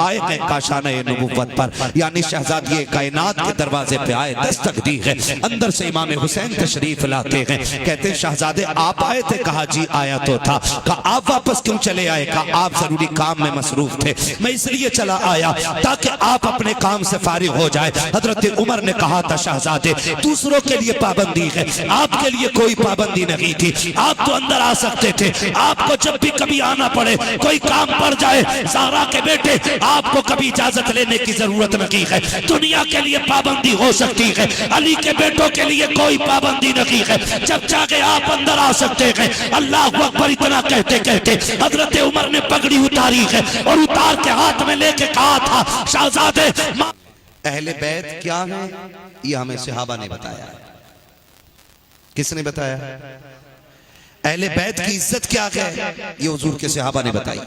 आए हैं काशाना नबुव्वत पर, यानी शहजादी कायनात के दरवाजे पे आए, दस्तक दी है। अंदर से इमाम हुसैन तशरीफ लाते हैं। कहते हैं शाहजादे आप आए थे? कहा जी आया तो था। कहा आप वापस क्यों चले आए? कहा आप जरूरी काम में मसरूफ थे, मैं इसलिए चला आया ताकि आप अपने काम से फारिग हो जाए। हजरत उमर ने कहा था शाहजादे दूसरों के लिए पाबंदी है, आपके लिए कोई पाबंदी नहीं थी, आप तो अंदर आ सकते थे। आपको जब भी कभी आना पड़े, कोई काम पड़ जाए, ज़हरा के बेटे आपको कभी इजाजत लेने की जरूरत नहीं है। दुनिया के लिए पाबंदी हो सकती है, अली के बेटों के लिए कोई पाबंदी नहीं है। जब चाहे आप अंदर आ सकते हैं। अल्लाह अकबर इतना कहते कहते हजरत उमर ने पगड़ी उतारी है और उतार के हाथ में लेके कहा था शाहजादे अहले बैत क्या है? ये हमें सहाबा ने बताया। किसने बताया? अहले बैत की इज्जत क्या है, ये हुजूर के सहाबा ने बताई।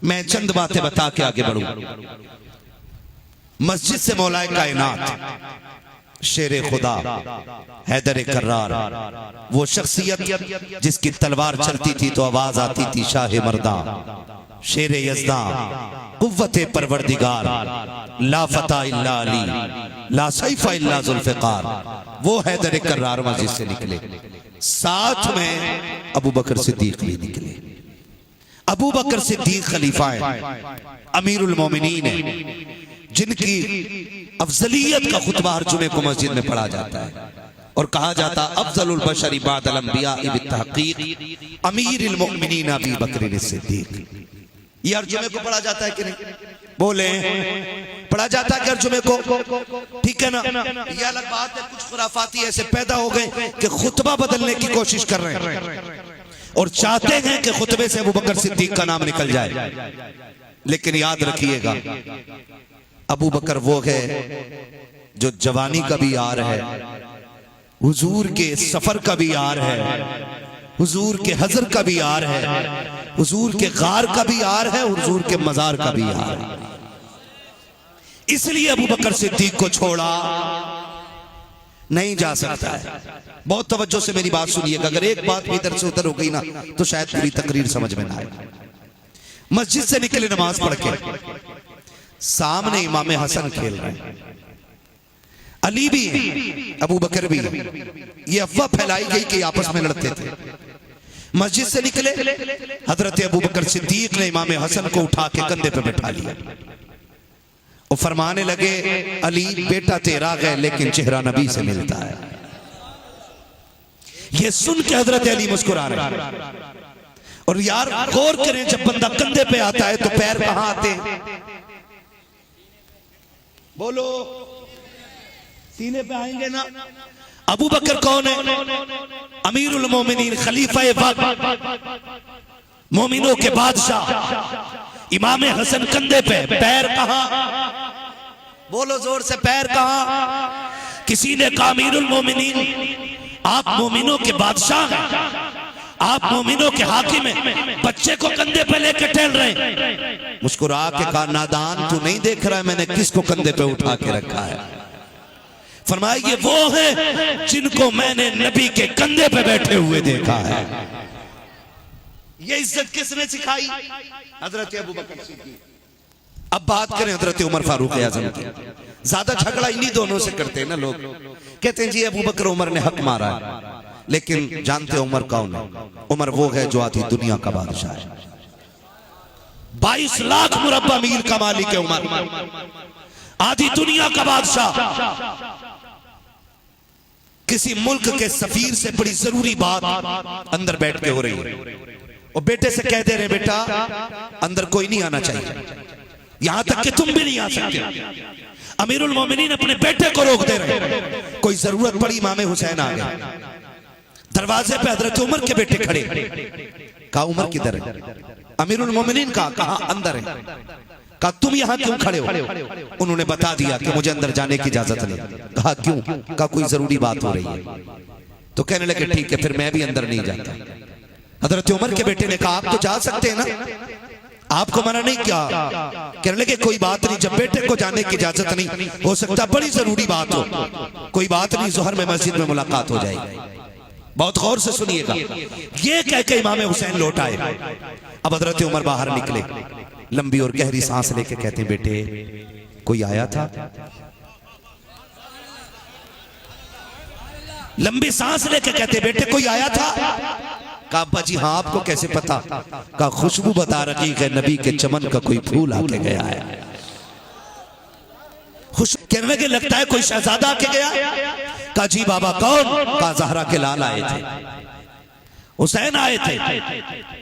मैं चंद बातें बता के आगे बढ़ूं। मस्जिद से मौलाए कायनात शेरे खुदा हैदर कर्रार, वो शख्सियत जिसकी तलवार चलती थी तो आवाज आती थी शाह मर्दा, शेरे यज़दा, कुव्वते परवरदिगार, ला फता इल्ला अली, ला सैफा इल्ला जुल्फ़िकार, वो हैदर कर्रार मस्जिद से निकले। साथ में अबू बकर सिद्दीक भी निकले। अबू बकर सिद्दीक खलीफा है, अमीरुल मोमिनीन है, जिनकी अफजलियत का खुतबा हर जुमे को मस्जिद में पढ़ा जाता है और कहा जाता अफजलुल बशरी बादल अंबिया बित्तहक़ीक़ अमीरुल मोमिनीन अबू बकर सिद्दीक। ये हर जुमे को पढ़ा जाता है कि नहीं? बोले पढ़ा जाता है कि हर जुमे को? ठीक है ना? ये अलग बात है, कुछ खुराफाती ऐसे पैदा हो गए कि खुतबा बदलने की कोशिश कर रहे हैं और चाहते हैं कि खुतबे से अबू बकर सिद्दीक का नाम निकल जाए। लेकिन याद रखिएगा अबू बकर वो है जो जवानी का भी यार है, हुजूर के सफर का भी यार है, हुजूर के हजर का भी यार है, हुजूर के गार का भी यार है, हुजूर के मजार का भी यार है। इसलिए अबू बकर सिद्दीक को छोड़ा नहीं जा सकता है। बहुत तवज्जो से मेरी बात सुनिएगा, अगर एक बात भी इधर से उधर हो गई ना तो शायद पूरी तकरीर समझ में ना आए। मस्जिद से निकले नमाज पढ़ के, सामने इमाम हसन खेल रहे हैं, अली भी है, अबू बकर भी है। ये अफवाह फैलाई गई कि आपस में लड़ते थे। मस्जिद से निकले, हजरत अबू बकर सिद्दीक ने इमाम हसन को उठा के कंधे पे बैठा लिया और फरमाने लगे अली बेटा तेरा गए लेकिन चेहरा नबी से मिलता है। ये सुन के हजरत अली मुस्कुरा रहे हैं। और यार गौर करें, जब बंदा कंधे पे आता है तो पैर कहां आते हैं? बोलो, सीने पे आएंगे ना। अबू बकर कौन है? अमीरुल मोमिनीन, खलीफा वक्त, मोमिनों के बादशाह। इमाम हसन कंधे पे, पैर कहां? बोलो जोर से, पैर कहां? किसी ने कहा अमीरुल मोमिनीन आप मोमिनों के बादशाह हैं, आप मोमिनों के हाकिम हैं, बच्चे को कंधे पे लेके टहल रहे हैं। मुस्कुरा के कहा नादान तू नहीं देख रहा है मैंने किसको कंधे पे उठा के रखा है? फरमाया ये वो है जिनको मैंने नबी के कंधे पे बैठे हुए देखा है। ये इज्जत किसने सिखाई? हजरत अबू बकर सिद्दीक। अब बात करें हजरत उमर फारूक आज़म की। ज्यादा झगड़ा इन्हीं दोनों से करते हैं ना लोग। कहते हैं जी अबू बकर उमर ने हक मारा है, लेकिन जानते उमर कौन है? उमर वो है जो आधी दुनिया का बादशाह है। 22 लाख मुरब्बा मील का मालिक है उमर, आधी दुनिया का बादशाह। किसी मुल्क के सफीर से बड़ी जरूरी बात अंदर बैठ के हो रही है और बेटे से कह दे रहे बेटा अंदर कोई नहीं आना चाहिए, यहां तक कि तुम भी नहीं आ सकते। अमीरुल मोमिनीन अपने बेटे को रोक दे रहे। कोई जरूरत पड़ी, इमाम हुसैन आ गए, दरवाजे पे हजरत उमर के बेटे खड़े। कहा उमर किधर है? अमीरुल मोमिनीन कहा अंदर है। कहा तुम यहां क्यों खड़े हो? उन्होंने बता दिया कि मुझे अंदर जाने की इजाजत नहीं। कहा क्यों? कहा कोई जरूरी बात हो रही है। तो कहने लगे ठीक है फिर मैं भी अंदर नहीं जाता। हजरत उमर के बेटे ने कहा आप तो जा सकते हैं ना, आपको मना नहीं किया। कहने लगे कोई बात नहीं, जब बेटे को जाने की इजाजत नहीं, हो सकता बड़ी जरूरी बात हो, कोई बात नहीं, जोहर में मस्जिद में मुलाकात हो जाएगी। बहुत गौर से सुनिएगा। ये कह के इमाम हुसैन लौट आए। अब हजरत उमर बाहर निकले, लंबी और गहरी सांस लेके कहते हैं बेटे कोई आया था। लंबी सांस लेके कहते बेटे कोई आया था। कहा अब्बा जी हाँ आपको कैसे पता। कहा खुशबू बता रही है नबी के चमन का कोई फूल आके गया है। खुश कहने के लगता है कोई शहजादा आके गया। कहा जी बाबा कौन। कहा ज़हरा के लाल आए थे, हुसैन आए थे।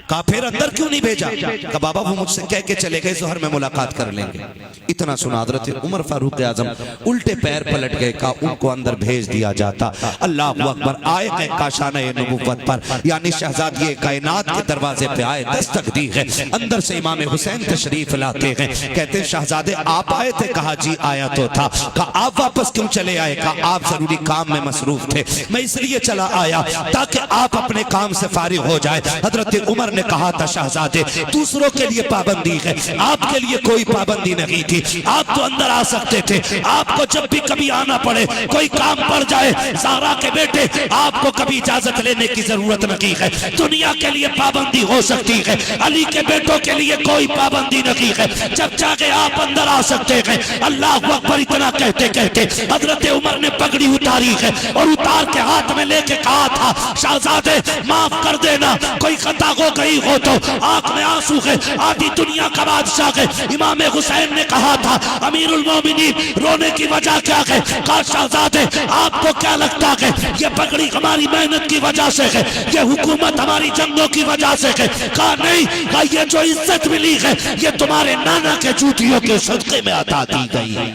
कहा फिर अंदर क्यों नहीं भेजा। कहा बाबा वो मुझसे कह के चले गए ज़ोहर में मुलाकात कर लेंगे। इतना सुना हज़रत उमर फारूक आज़म उल्टे पैर पलट गए। कहा उनको अंदर भेज दिया जाता। अल्लाह अकबर। आए हैं काशाना नबुव्वत पर, यानी शहजादी कायनात के दरवाजे पे आए, दस्तक दी है। अंदर से इमाम हुसैन तशरीफ लाते हैं। कहते हैं शहजादे आप आए थे। कहा जी आया तो था। कहा आप वापस क्यों चले आए। कहा आप जरूरी काम में मसरूफ थे, मैं इसलिए चला आया ताकि आप अपने काम से फारिग हो जाए। हजरत उमर ने कहा था शहजादे दूसरों के लिए पाबंदी है, आपके लिए कोई पाबंदी नहीं थी। आप तो अंदर आ सकते थे। आपको जब भी कभी आना पड़े, कोई काम पड़ जाए, ज़हरा के बेटे आपको कभी इजाजत लेने की जरूरत नहीं है। दुनिया के लिए पाबंदी हो सकती है, अली के बेटों के लिए कोई पाबंदी नहीं है। जब चाहे आप अंदर आ सकते हैं। अल्लाह अकबर। इतना कहते कहते हजरत उमर ने पगड़ी उतारी है और उतार के हाथ में लेके कहा था शहजादे माफ कर देना, कोई खता हो गई हो तो। आंख में आंसू है, आधी दुनिया का बादशाह है। इमाम हुसैन ने कहा था अमीरुल मोमिनीन रोने की वजह क्या है। कहा शहजादे आपको क्या लगता है ये पगड़ी हमारी मेहनत की वजह से है, ये हुकूमत हमारी जंगों की वजह से है। कहा नहीं, कहा ये जो इज्जत मिली है ये तुम्हारे नाना के जूतियों के सदके में अता की गई है।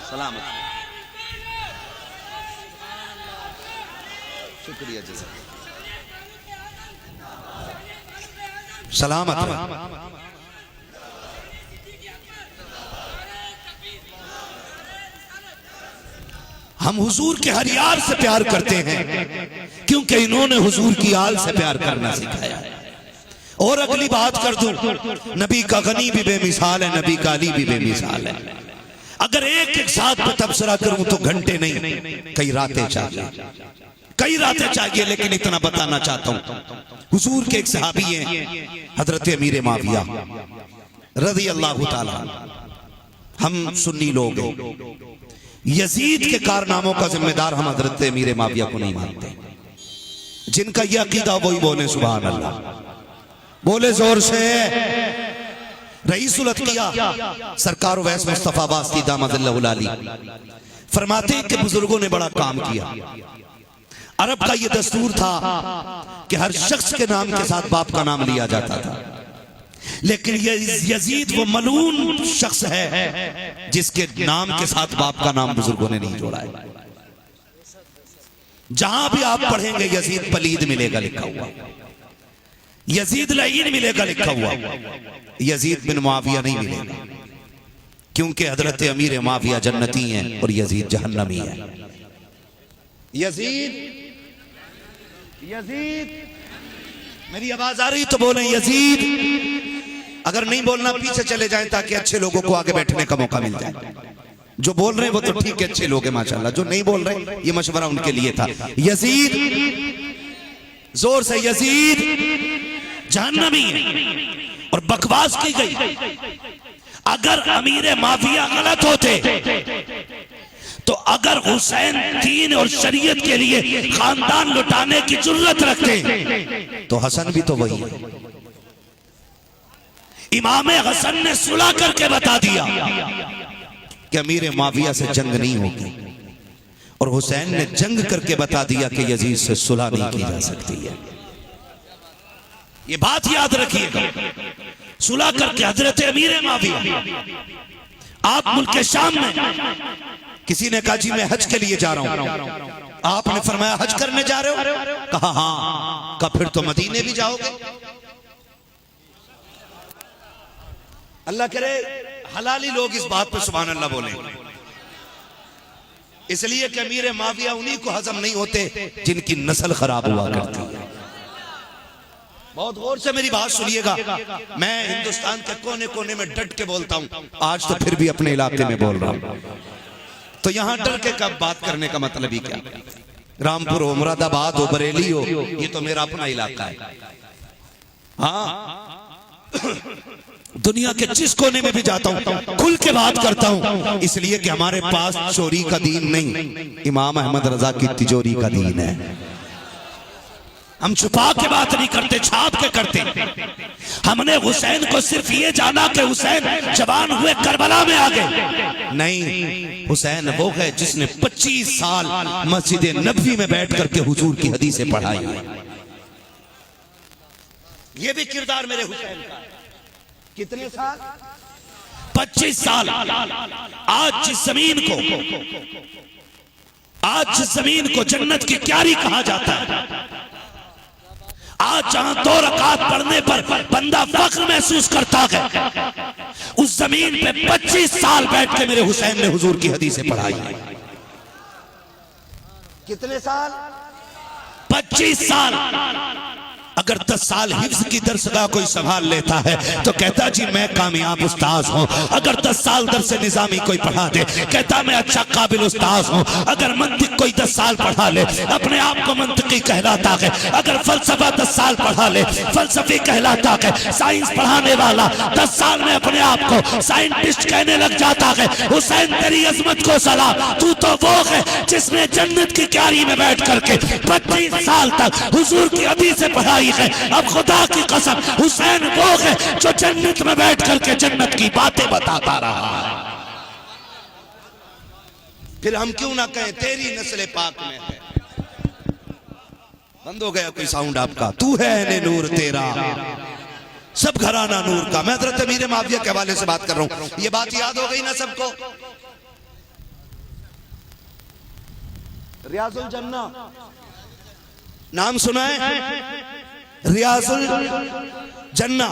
सलामत। शुक्रिया जी सलामत। हम हुजूर के हर यार से प्यार करते हैं क्योंकि इन्होंने हुजूर की आल से प्यार करना सिखाया है। और अगली बात कर दूं, नबी का गनी भी बेमिसाल है, नबी का अली भी बेमिसाल है। अगर एक एक साथ पर तबसरा करूं तो घंटे नहीं कई रातें चाहिए, कई रातें चाहिए। लेकिन इतना बताना चाहता हूं हुजूर के एक सहाबी हैं हजरत अमीर माविया रज़ी अल्लाह ताला। हम सुन्नी लोग हैं, यजीद के कारनामों का जिम्मेदार हम हजरत अमीर माविया को नहीं मानते। जिनका यह अकीदा वही बोले सुभान अल्लाह, बोले जोर से। रईसुल अतकिया सरकार वैस मुस्तफा वास्ती दामदल्लाहु अली फरमाते हैं कि बुजुर्गों ने बड़ा काम किया। अरब का यह दस्तूर था कि हर शख्स के नाम के साथ बाप का नाम लिया जाता था, लेकिन यजीद वो मलून शख्स है जिसके नाम के साथ बाप का नाम बुजुर्गों ने नहीं जोड़ा है। जहां भी आप पढ़ेंगे यजीद पलीद मिलेगा लिखा हुआ, यजीद लईन मिलेगा लिखा हुआ, यजीद बिन मुआविया नहीं मिलेगा। क्योंकि हजरत अमीर मुआविया जन्नती हैं और यजीद जहन्नमी है। यजीद यजीद मेरी आवाज आ रही तो बोले यजीद। अगर नहीं बोलना पीछे चले जाएं ताकि अच्छे लोगों को आगे बैठने का मौका मिल जाए। जो बोल रहे हैं वो तो ठीक है, अच्छे लोग हैं माशाल्लाह। जो नहीं बोल रहे ये मशवरा उनके लिए था। यजीद जोर से, यजीद जहन्नमी है और बकवास की गई। अगर अमीर माफिया गलत होते तो अगर हुसैन दीन और शरीयत के लिए खानदान लुटाने की जरूरत रखते तो हसन भी तो वही है। इमाम हसन ने सुलह करके बता दिया कि अमीर माविया से जंग नहीं होगी, और हुसैन ने जंग करके बता दिया कि यजीद से सुलह नहीं की जा सकती है। ये बात याद रखिएगा। सुलह करके हजरत अमीर माविया आप मुल्क शाम में, किसी ने कहा जी मैं हज के लिए जा रहा हूं। आपने फरमाया हज करने जा रहे हो। कहा हाँ। कहा फिर तो मदीने भी जाओगे। अल्लाह करे हलाली लोग इस बात पर सुभान अल्लाह बोले, इसलिए कि अमीर माविया उन्हीं को हजम नहीं होते जिनकी नस्ल खराब हुआ करती है। बहुत गौर से मेरी बात सुनिएगा। मैं हिंदुस्तान के कोने कोने में डट के बोलता हूं, आज तो फिर भी अपने इलाके में बोल रहा हूं। तो यहां डर के कब बात करने का मतलब ही क्या। रामपुर हो, मुरादाबाद हो, बरेली हो, ये तो मेरा अपना इलाका है। हाँ दुनिया के जिस कोने में भी जाता हूं खुल के बात करता हूं, इसलिए कि हमारे पास चोरी का दीन नहीं, इमाम अहमद रजा की तिजोरी का दीन है। हम छुपा के बात नहीं करते, छाप के करते। हमने हुसैन को सिर्फ ये जाना कि हुसैन जवान हुए करबला में आ गए, नहीं, हुसैन वो है जिसने 25 साल मस्जिद नबवी में बैठ करके हुजूर की हदीसें पढ़ाई है। ये भी किरदार मेरे हुसैन का। कितने साल? 25 साल। आज जिस जमीन को जन्नत की क्यारी कहा जाता है, आज जहां 2 रकात पढ़ने पर बंदा फख्र महसूस करता है, उस जमीन पे 25 साल बैठ के मेरे हुसैन ने हुजूर की हदीसें पढ़ाई है। कितने साल? 25 साल। अगर 10 साल हिफ्ज की दरसगाह कोई संभाल लेता है तो कहता जी मैं कामयाब उस्ताद हूं। अगर 10 साल दरस निजामी कोई पढ़ा दे कहता मैं अच्छा काबिल उस्ताद हूं। अगर मंतिक कोई 10 साल पढ़ा ले अपने आप को मंतिकी कहलाता है। अगर फलसफा 10 साल पढ़ा ले फलसफी कहलाता है। साइंस पढ़ाने वाला 10 साल में अपने आप को साइंटिस्ट कहने लग जाता है। हुसैन तेरी अजमत को सलाम, तू तो वो है जिसने जन्नत की क्यारी में बैठ करके 25 साल तक हुजूर की हदीसें पढ़ाई है। अब खुदा की कसम हुसैन वो है जो जन्नत में बैठ करके जन्नत की बातें बताता रहा है। फिर हम क्यों ना कहें तेरी नस्ल पाक में है। बंद हो गया कोई साउंड आपका? तू है ने नूर तेरा, सब घराना नूर का। मैं हज़रत अमीर माविया के हवाले से बात कर रहा हूं। ये बात याद हो गई ना सबको? रियाजुल जन्ना नाम सुना है? रियाजुल जन्ना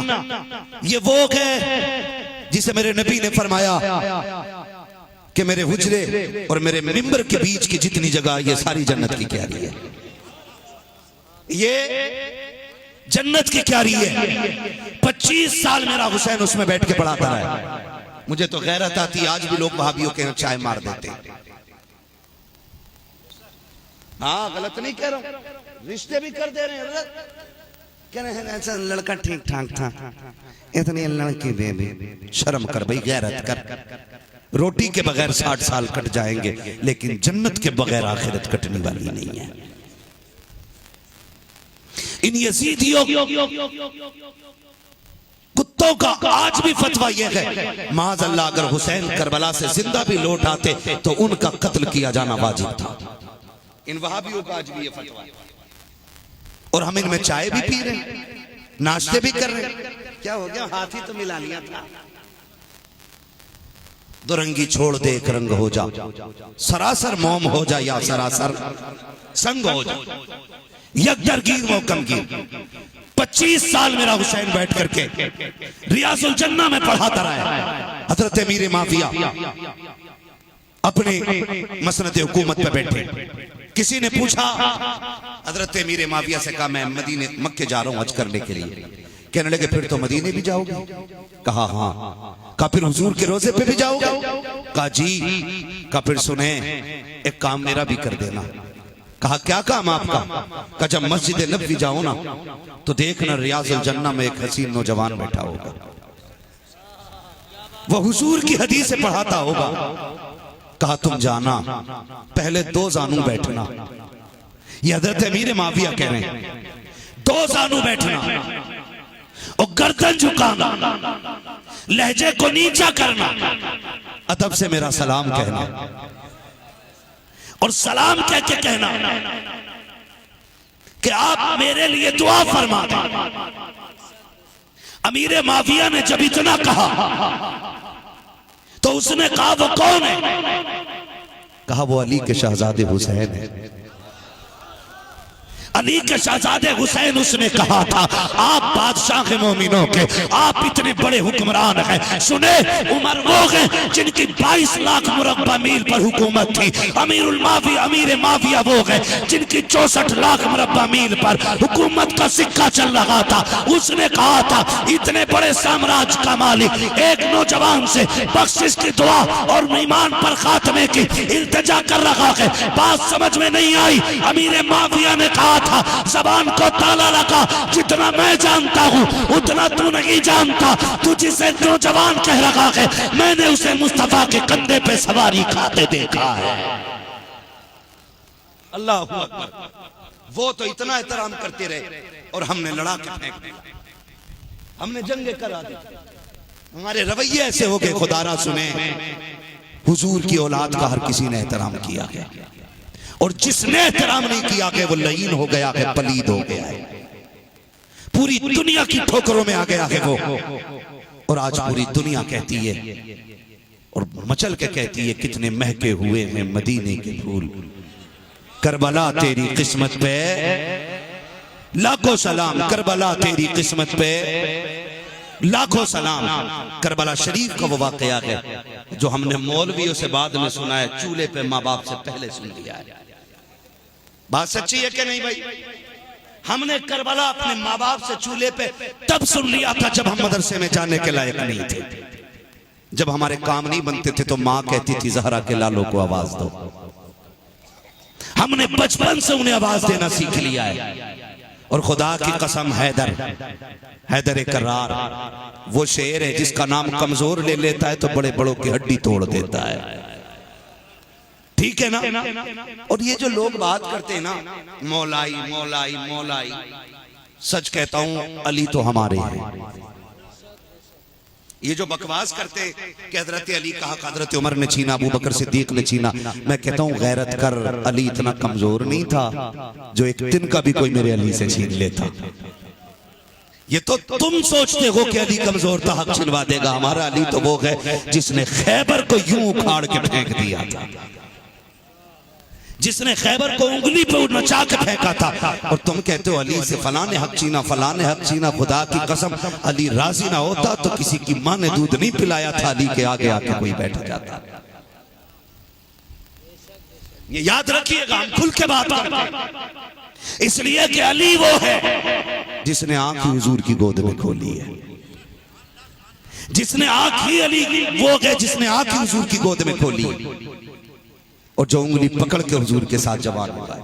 ये वो है जिसे मेरे नबी ने फरमाया कि मेरे हुजरे और मेरे मिंबर के बीच की जितनी जगह ये सारी जन्नत की क्यारी है। ये जन्नत की क्यारी है। 25 साल मेरा हुसैन उसमें बैठ के पढ़ाता रहा। मुझे तो गैरत आती, आज भी लोग वहाबियों के चाय मार देते। हाँ गलत नहीं कह रहा हूं, रिश्ते भी कर दे रहे हैं। कह रहे हैं ऐसा लड़का ठीक ठाक था, इतनी लड़की दे दी। शर्म कर भाई, गैरत कर। रोटी के बगैर 60 साल कट जाएंगे लेकिन जन्नत के बगैर आखिरत कटने वाली नहीं है। इन यजीदियों कुत्तों का आज भी फतवा यह है, माज़ अल्लाह अगर हुसैन करबला से जिंदा भी लौट आते तो उनका कत्ल किया जाना वाजिब था। इन वहाबियों का आज भी ये फतवा है। और हम इनमें चाय भी पी रहे हैं, नाश्ते भी कर रहे हैं। क्या हो गया? हाथ ही तो मिला लिया था। दुरंगी छोड़ दे एक रंग हो जा, सरासर मोम हो जा या सरासर संग हो जा, यकदरगीर मोकमगीर। 25 साल मेरा हुसैन बैठ करके रियाजुल जन्ना में पढ़ाता रहा। हजरत अमीर माविया अपने मसनद हुकूमत पे बैठे। किसी ने पूछा हजरत अमीर माविया से, कहा मैं मदीने मक्के जा रहा हूं हज करने के लिए। कहने लगे फिर तो मदीने भी जाओगे? कहा हाँ। कहा फिर हुजूर के रोजे पे भी जाओगे? कहा जी। कहा फिर सुने एक काम मेरा भी कर देना। कहा क्या काम आपका? कहा जब मस्जिद नबवी जाओ ना तो देखना रियाजुल जन्ना में एक हसीन नौजवान बैठा होगा, वो हुजूर की हदीस से पढ़ाता होगा। कहा तुम जाना, पहले 2 जानू बैठना। ये हजरत अमीर माविया कह रहे हैं, 2 जानू बैठना और गर्दन झुकाना, लहजे को नीचा करना, अदब से मेरा सलाम कहना और सलाम कह के कहना कि आप मेरे लिए दुआ फरमा दें। अमीर माविया ने जब इतना कहा तो उसने कहा वो कौन है? कहा वो अली के शहजादे हुसैन है। अली के शहजादे हुसैन उसने कहा था आप बादशाह मोमिनों के, आप इतने बड़े हुक्मरान हैं। सुने उमर वो हैं जिनकी 22 लाख मुरब्बा मील पर हुकूमत थी। अमीर माविया वो हैं जिनकी 64 लाख मुरब्बा मील पर हुकूमत का सिक्का चल रहा था। उसने कहा था इतने बड़े साम्राज्य का मालिक एक नौजवान से बख्शिश की दुआ और ईमान पर खात्मे की इल्तिजा कर रहा है। बात समझ में नहीं आई। अमीर माविया ने कहा था, जबान को ताला लगा, जितना मैं जानता हूँ उतना तू नहीं जानता। तू जिसे नौजवान कह रहा है, मैंने उसे मुस्तफा के कंधे पे सवारी खाते देखा है। अल्लाह हू अकबर। वो तो इतना एहतराम करते रहे और हमने लड़ा के फेंक दिया, हमने जंगे करा दी। हमारे रवैये ऐसे हो गए, खुदारा सुने, हुजूर की औलाद का हर किसी ने एहतराम किया है, और जिसने एहतराम नहीं किया है वो लईन हो गया है, पलीद हो गया है, पूरी दुनिया की ठोकरों में आ गया है वो। और आज पूरी दुनिया कहती है और मचल के कहती है, कितने महके हुए हैं मदीने के फूल, करबला तेरी किस्मत पे लाखों सलाम, करबला तेरी किस्मत पे लाखों सलाम। करबला शरीफ का वो वाकया है जो हमने मौलवियों से बाद में सुना है, चूल्हे पे माँ बाप से पहले सुन लिया है। बात सच्ची है कि नहीं भाई? हमने करबला अपने माँ बाप से चूल्हे पे तब सुन लिया था जब हम मदरसे में जाने के लायक नहीं थे, जब हमारे काम नहीं बनते थे तो माँ कहती थी ज़हरा के लालों को आवाज दो। हमने बचपन से उन्हें आवाज देना सीख लिया है। और खुदा की कसम, हैदर कर्रार वो शेर है जिसका नाम कमजोर ले लेता है तो बड़े बड़ों की हड्डी तोड़ देता है, ठीक है ना? और ये जो लोग बात करते हैं ना, मौलाई मौलाई मौलाई, सच कहता हूं अली तो हमारे हैं। ये जो बकवास करते कि हजरत अली का हक हजरत उमर ने छीना, अबू बकर सिद्दीक ने छीना, मैं कहता हूं गैरत कर, अली इतना कमजोर नहीं था जो एक दिन का भी कोई मेरे अली से छीन लेता। ये तो तुम सोचते हो कि अली कमजोर था, हक छिनवा देगा। हमारा अली तो वो है जिसने खैबर को यूं उखाड़ के फेंक दिया था, जिसने खैबर को उंगली पे नचा के फेंका था। और तुम कहते हो अली से फलां ने हक छीना, फलां ने हक छीना। खुदा की कसम, अली राजी ना होता तो किसी की मां ने दूध नहीं पिलाया था, अली के आगे आके कोई बैठ जाता। ये याद रखिएगा, हम खुल के बात करते हैं इसलिए कि अली वो है जिसने आंख ही हुजूर की गोद में खोली है, जिसने आंख ही अली वो है जिसने आंख ही हुजूर की गोद में खोली, और जो उंगली पकड़ के हुजूर के साथ जवान हुआ है।